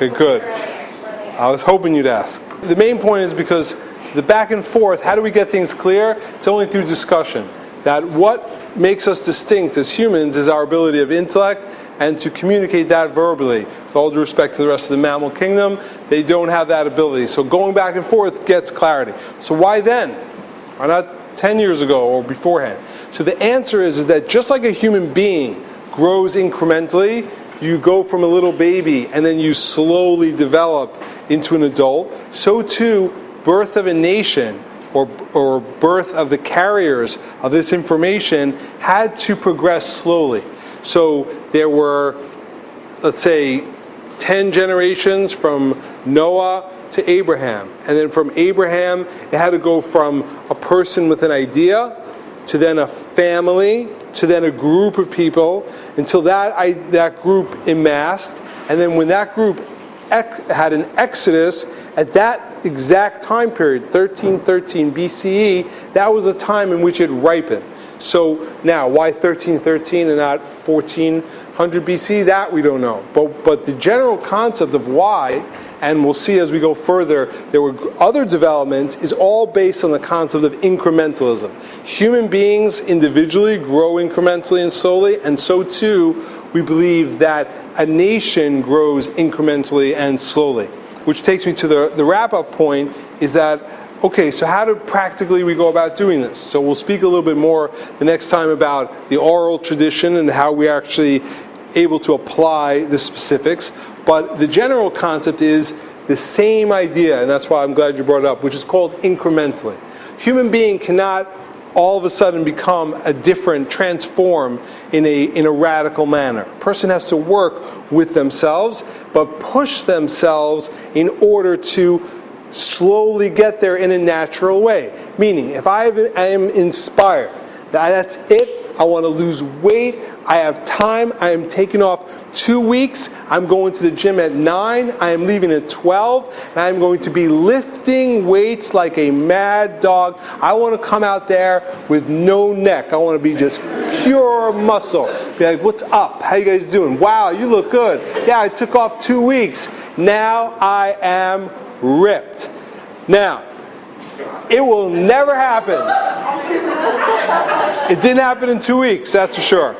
Okay, good. I was hoping you'd ask. The main point is because the back and forth, how do we get things clear? It's only through discussion. That what makes us distinct as humans is our ability of intellect and to communicate that verbally. With all due respect to the rest of the mammal kingdom, they don't have that ability. So going back and forth gets clarity. So why then? Why not 10 years ago or beforehand? So the answer is that just like a human being grows incrementally, you go from a little baby and then you slowly develop into an adult, so too birth of a nation or birth of the carriers of this information had to progress slowly. So there were, let's say, 10 generations from Noah to Abraham. And then from Abraham, it had to go from a person with an idea to then a family to then a group of people until that group amassed. And then when that group had an exodus, at that exact time period, 1313 BCE, that was a time in which it ripened. So now, why 1313 and not 1400 BC? That we don't know. But the general concept of why, and we'll see as we go further, there were other developments, is all based on the concept of incrementalism. Human beings individually grow incrementally and slowly, and so too we believe that a nation grows incrementally and slowly. Which takes me to the wrap-up point, is that, okay, so how do practically we go about doing this? So we'll speak a little bit more the next time about the oral tradition and how we're actually able to apply the specifics. But the general concept is the same idea, and that's why I'm glad you brought it up, which is called incrementally. Human being cannot all of a sudden become a different, transform in a radical manner. A person has to work with themselves, but push themselves in order to slowly get there in a natural way. Meaning, if I am inspired, that's it, I want to lose weight, I have time, I am taking off 2 weeks, I'm going to the gym at 9, I am leaving at 12, and I'm going to be lifting weights like a mad dog. I want to come out there with no neck. I want to be just pure muscle. Be like, what's up? How you guys doing? Wow, you look good. Yeah, I took off 2 weeks. Now I am ripped. Now, it will never happen. It didn't happen in 2 weeks, that's for sure.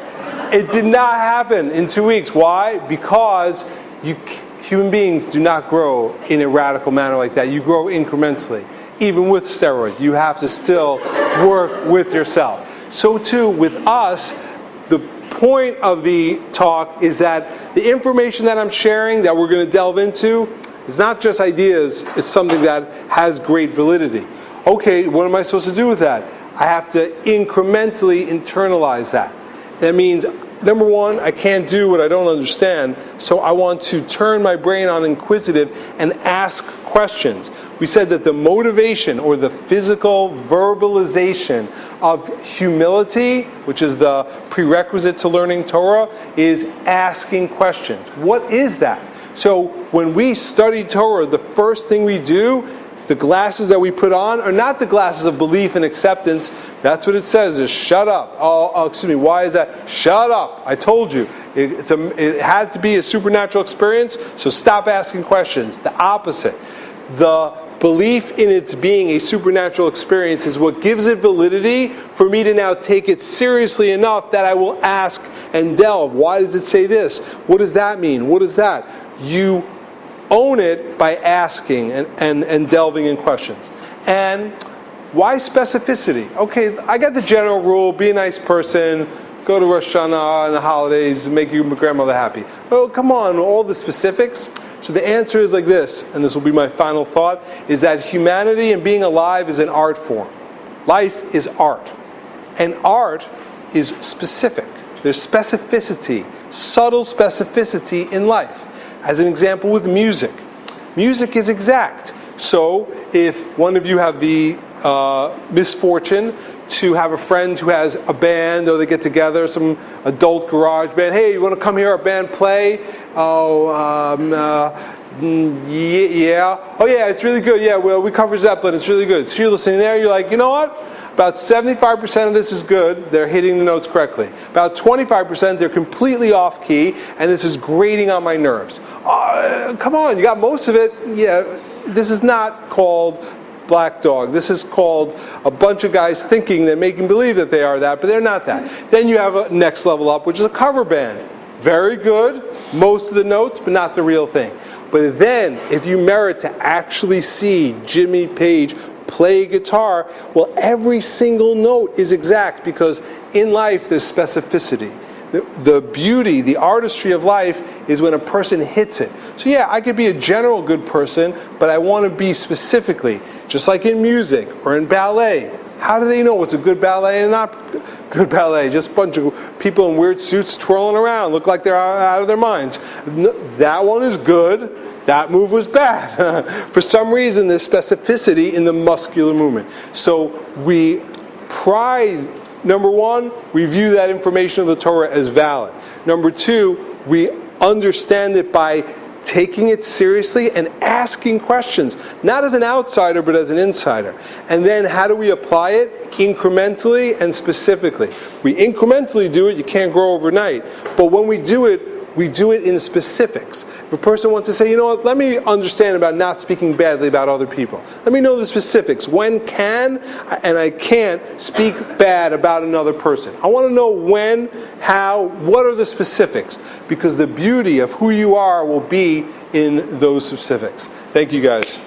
It did not happen in 2 weeks. Why? Because human beings do not grow in a radical manner like that. You grow incrementally. Even with steroids, you have to still work with yourself. So too with us, the point of the talk is that the information that I'm sharing, that we're going to delve into, is not just ideas, it's something that has great validity. Okay, what am I supposed to do with that? I have to incrementally internalize that. That means, number one, I can't do what I don't understand, so I want to turn my brain on inquisitive and ask questions. We said that the motivation or the physical verbalization of humility, which is the prerequisite to learning Torah, is asking questions. What is that? So when we study Torah, the first thing we do, the glasses that we put on are not the glasses of belief and acceptance. That's what it says, is shut up. Oh, excuse me, why is that? Shut up. I told you. It had to be a supernatural experience, so stop asking questions. The opposite. The belief in its being a supernatural experience is what gives it validity for me to now take it seriously enough that I will ask and delve. Why does it say this? What does that mean? What is that? You own it by asking and delving in questions. And why specificity? Okay, I got the general rule, be a nice person, go to Rosh Hashanah and the holidays, make your grandmother happy. Oh, come on, all the specifics. So the answer is like this, and this will be my final thought, is that humanity and being alive is an art form. Life is art. And art is specific. There's specificity, subtle specificity in life. As an example with music. Music is exact. So if one of you have the misfortune to have a friend who has a band, or they get together, some adult garage band, hey, you want to come hear our band play? Oh, yeah. Oh yeah, it's really good. Yeah, well, we cover Zeppelin, it's really good. So you're listening there, you're like, you know what? About 75% of this is good. They're hitting the notes correctly. About 25% they're completely off key, and this is grating on my nerves. Come on, you got most of it. Yeah, this is not called Black Dog. This is called a bunch of guys thinking they're making believe that they are that, but they're not that. Then you have a next level up, which is a cover band. Very good, most of the notes, but not the real thing. But then, if you merit to actually see Jimmy Page play guitar, well, every single note is exact, because in life there's specificity. The beauty, the artistry of life is when a person hits it. So yeah, I could be a general good person, but I want to be specifically, just like in music or in ballet. How do they know what's a good ballet and not good ballet? Just a bunch of people in weird suits twirling around, look like they're out of their minds. That one is good. That move was bad. For some reason, there's specificity in the muscular movement. So we pride, number one, we view that information of the Torah as valid. Number two, we understand it by taking it seriously and asking questions, not as an outsider, but as an insider. And then how do we apply it? Incrementally and specifically. We incrementally do it, you can't grow overnight. But when we do it in specifics. If a person wants to say, you know what, let me understand about not speaking badly about other people. Let me know the specifics. When can and I can't speak bad about another person. I want to know when, how, what are the specifics. Because the beauty of who you are will be in those specifics. Thank you guys.